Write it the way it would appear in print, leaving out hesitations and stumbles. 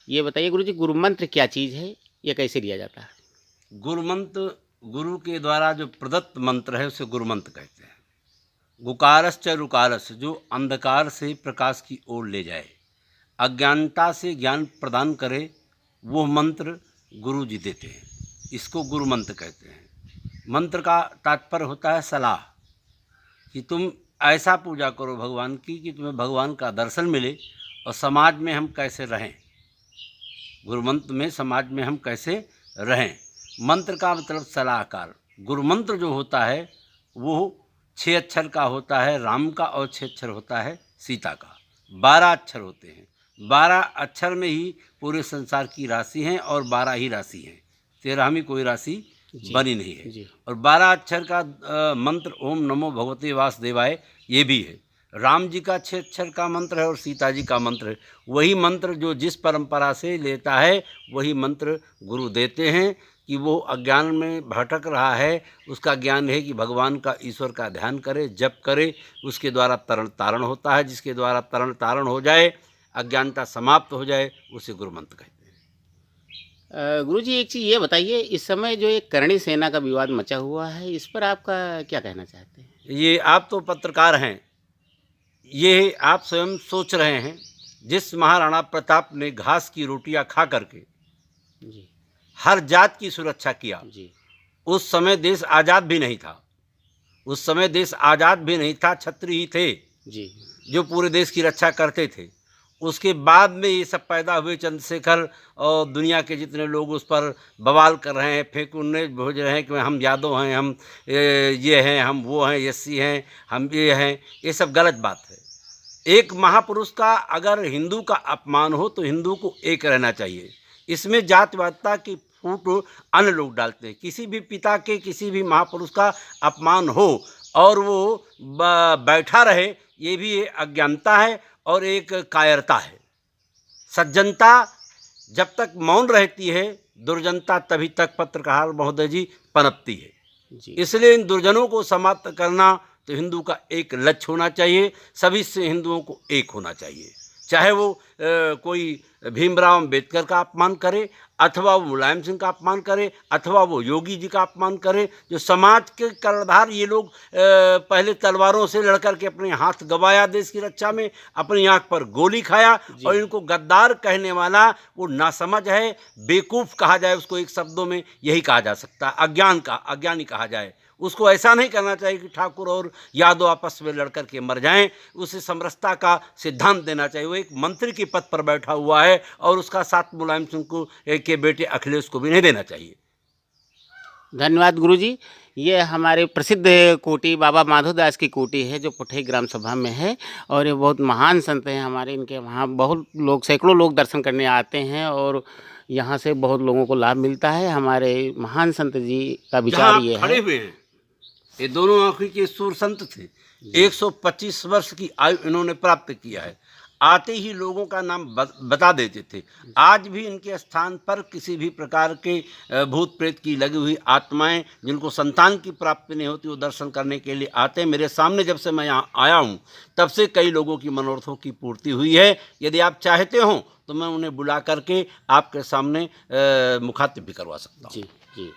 ये बताइए गुरुजी, गुरु मंत्र क्या चीज़ है? ये कैसे लिया जाता है? गुरु मंत्र गुरु के द्वारा जो प्रदत्त मंत्र है उसे गुरु मंत्र कहते हैं। गुकारश्च रुकारस, जो अंधकार से प्रकाश की ओर ले जाए, अज्ञानता से ज्ञान प्रदान करे, वो मंत्र गुरु जी देते हैं। इसको गुरु मंत्र कहते हैं। मंत्र का तात्पर्य होता है सलाह, कि तुम ऐसा पूजा करो भगवान की कि तुम्हें भगवान का दर्शन मिले और समाज में हम कैसे रहें। गुरु मंत्र में समाज में हम कैसे रहें। मंत्र का मतलब सलाहकार। गुरु मंत्र जो होता है वो 6 अक्षर का होता है राम का, और 6 अक्षर होता है सीता का। 12 अक्षर होते हैं। 12 अक्षर में ही पूरे संसार की राशि हैं और 12 ही राशि हैं। 13वीं कोई राशि बनी नहीं है। जी। और 12 अक्षर का मंत्र ओम नमो भगवते वासुदेवाय ये भी है। राम जी का 6 अक्षर का मंत्र है और सीता जी का मंत्र है। वही मंत्र जो जिस परंपरा से लेता है वही मंत्र गुरु देते हैं, कि वो अज्ञान में भटक रहा है, उसका ज्ञान है कि भगवान का, ईश्वर का ध्यान करे, जप करे, उसके द्वारा तरण तारण होता है। जिसके द्वारा तरण तारण हो जाए, अज्ञानता समाप्त हो जाए, उसे गुरु मंत्र कहते हैं। गुरुजी, एक चीज़ ये बताइए, इस समय जो एक करणी सेना का विवाद मचा हुआ है, इस पर आपका क्या कहना चाहते हैं? ये आप तो पत्रकार हैं, ये आप स्वयं सोच रहे हैं, जिस महाराणा प्रताप ने घास की रोटियां खा करके जी। हर जात की सुरक्षा किया, जी। उस समय देश आज़ाद भी नहीं था। उस समय देश आज़ाद भी नहीं था, छत्री ही थे जी। जो पूरे देश की रक्षा करते थे। उसके बाद में ये सब पैदा हुए, चंद्रशेखर और दुनिया के जितने लोग उस पर बवाल कर रहे हैं, फेंकने भेज रहे हैं कि हम यादव हैं, हम ये हैं, हम वो हैं, एससी हैं, हम ये हैं। ये सब गलत बात है। एक महापुरुष का अगर हिंदू का अपमान हो तो हिंदू को एक रहना चाहिए। इसमें जातिवादिता की फूट अन्य लोग डालते हैं। किसी भी पिता के, किसी भी महापुरुष का अपमान हो और वो बैठा रहे, ये भी अज्ञानता है और एक कायरता है। सज्जनता जब तक मौन रहती है, दुर्जनता तभी तक, पत्रकार महोदय जी, पनपती है। जी। इसलिए इन दुर्जनों को समाप्त करना तो हिंदू का एक लक्ष्य होना चाहिए। सभी से हिंदुओं को एक होना चाहिए। चाहे वो कोई भीमराव अम्बेडकर का अपमान करे, अथवा वो मुलायम सिंह का अपमान करे, अथवा वो योगी जी का अपमान करे, जो समाज के कर्णधार। ये लोग पहले तलवारों से लड़कर के अपने हाथ गंवाया देश की रक्षा में, अपनी आंख पर गोली खाया। और इनको गद्दार कहने वाला वो नासमझ है, बेवकूफ़ कहा जाए उसको, एक शब्दों में यही कहा जा सकता है, अज्ञानी कहा जाए। उसको ऐसा नहीं करना चाहिए कि ठाकुर और यादव आपस में लड़कर के मर जाएं। उसे समरसता का सिद्धांत देना चाहिए। वो एक मंत्री के पद पर बैठा हुआ है और उसका साथ मुलायम सिंह को के बेटे अखिलेश को भी नहीं देना चाहिए। धन्यवाद गुरुजी। ये हमारे प्रसिद्ध कोटी बाबा माधोदास की कोटी है, जो पुठई ग्राम सभा में है, और ये बहुत महान संत हैं हमारे। इनके वहाँ बहुत लोग, सैकड़ों लोग दर्शन करने आते हैं और यहाँ से बहुत लोगों को लाभ मिलता है। हमारे महान संत जी का विचार ये खड़े है। हुए हैं, ये दोनों आंखों के सूर संत थे। 125 वर्ष की आयु इन्होंने प्राप्त किया है। आते ही लोगों का नाम बता देते थे। आज भी इनके स्थान पर किसी भी प्रकार के भूत प्रेत की लगी हुई आत्माएं, जिनको संतान की प्राप्ति नहीं होती, वो दर्शन करने के लिए आते हैं। मेरे सामने जब से मैं यहाँ आया हूँ तब से कई लोगों की मनोरथों की पूर्ति हुई है। यदि आप चाहते हो तो मैं उन्हें बुला करके आपके सामने मुखातिब भी करवा सकता हूँ। जी। जी।